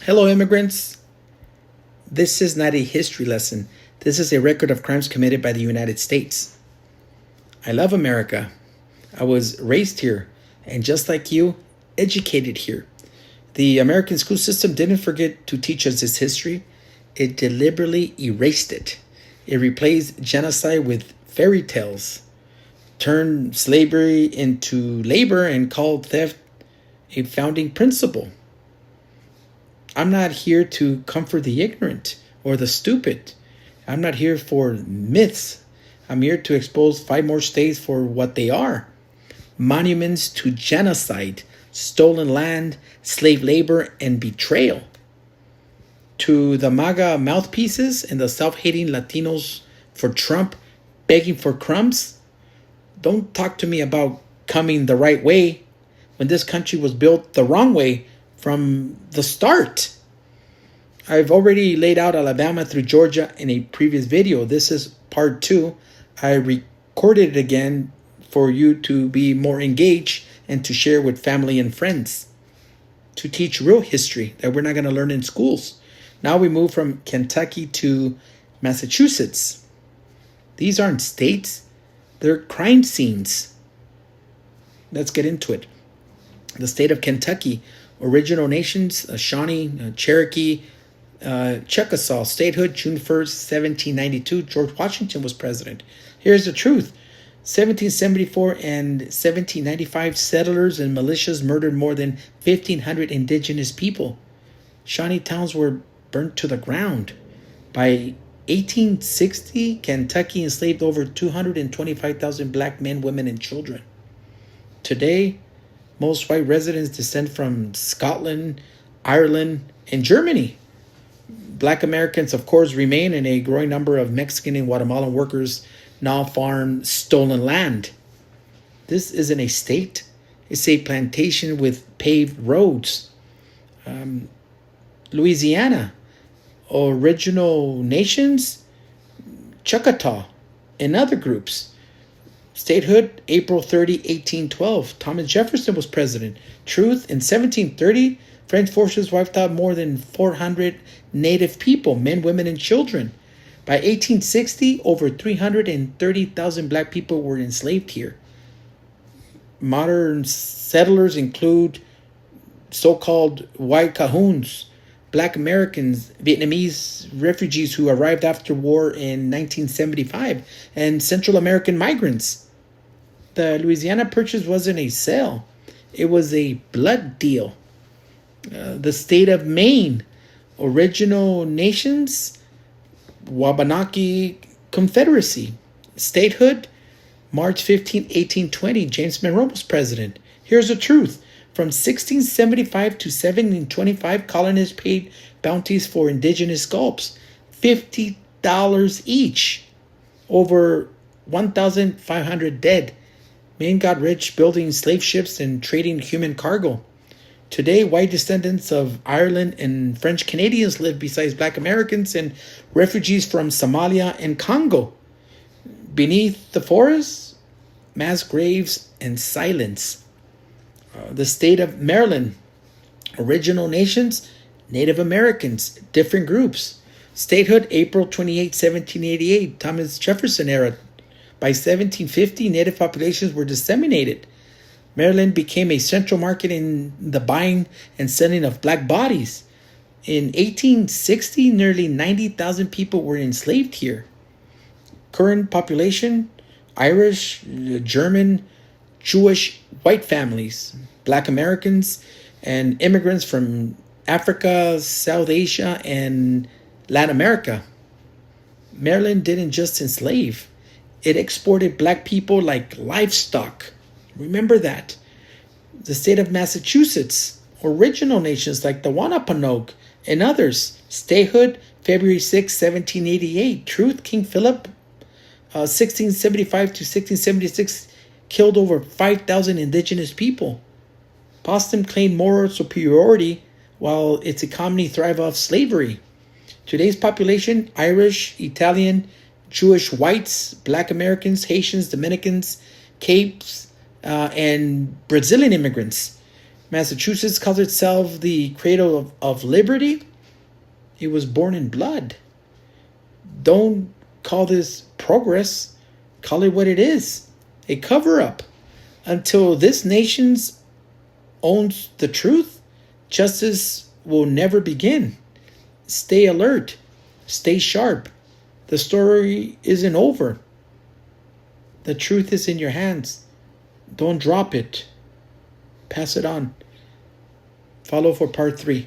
Hello, immigrants. This is not a history lesson. This is a record of crimes committed by the United States. I love America. I was raised here, and just like you, educated here. The American school system didn't forget to teach us this history. It deliberately erased it. It replaced genocide with fairy tales, turned slavery into labor, and called theft a founding principle. I'm not here to comfort the ignorant or the stupid. I'm not here for myths. I'm here to expose 5 more states for what they are: monuments to genocide, stolen land, slave labor, and betrayal. To the MAGA mouthpieces and the self-hating Latinos for Trump begging for crumbs, don't talk to me about coming the right way when this country was built the wrong way from the start. I've already laid out Alabama through Georgia in a previous video. This is part 2. I recorded it again for you to be more engaged and to share with family and friends, to teach real history that we're not going to learn in schools. Now we move from Kentucky to Massachusetts. These aren't states, they're crime scenes. Let's get into it. The state of Kentucky, original nations, Shawnee, Cherokee, Chickasaw, statehood, June 1st, 1792. George Washington was president. Here's the truth. 1774 and 1795, settlers and militias murdered more than 1,500 indigenous people. Shawnee towns were burnt to the ground. By 1860, Kentucky enslaved over 225,000 black men, women, and children. Today, most white residents descend from Scotland, Ireland, and Germany. Black Americans, of course, remain, and a growing number of Mexican and Guatemalan workers now farm stolen land. This isn't a state. It's a plantation with paved roads. Louisiana, original nations, Choctaw, and other groups. Statehood, April 30, 1812. Thomas Jefferson was president. Truth, in 1730, French forces wiped out more than 400 native people, men, women, and children. By 1860, over 330,000 black people were enslaved here. Modern settlers include so-called white Cajuns, Black Americans, Vietnamese refugees who arrived after war in 1975, and Central American migrants. The Louisiana Purchase wasn't a sale. It was a blood deal. The state of Maine, original nations, Wabanaki Confederacy. Statehood, March 15, 1820, James Monroe was president. Here's the truth. From 1675 to 1725, colonists paid bounties for indigenous scalps, $50 each. Over 1,500 dead. Maine got rich building slave ships and trading human cargo. Today, white descendants of Ireland and French Canadians live beside black Americans and refugees from Somalia and Congo. Beneath the forests, mass graves and silence. The state of Maryland, original nations, Native Americans, different groups. Statehood, April 28, 1788, Thomas Jefferson era. By 1750, native populations were disseminated. Maryland became a central market in the buying and selling of black bodies. In 1860, nearly 90,000 people were enslaved here. Current population, Irish, German, Jewish, white families, black Americans, and immigrants from Africa, South Asia, and Latin America. Maryland didn't just enslave. It exported black people like livestock. Remember that. The state of Massachusetts, original nations like the Wampanoag and others. Statehood, February 6, 1788. Truth, King Philip, 1675 to 1676, killed over 5,000 indigenous people. Boston claimed moral superiority while its economy thrived off slavery. Today's population, Irish, Italian, Jewish whites, black Americans, Haitians, Dominicans, Capes, and Brazilian immigrants. Massachusetts calls itself the cradle of liberty. It was born in blood. Don't call this progress. Call it what it is. A cover-up. Until this nation owns the truth, justice will never begin. Stay alert. Stay sharp. The story isn't over. The truth is in your hands. Don't drop it. Pass it on. Follow for part 3.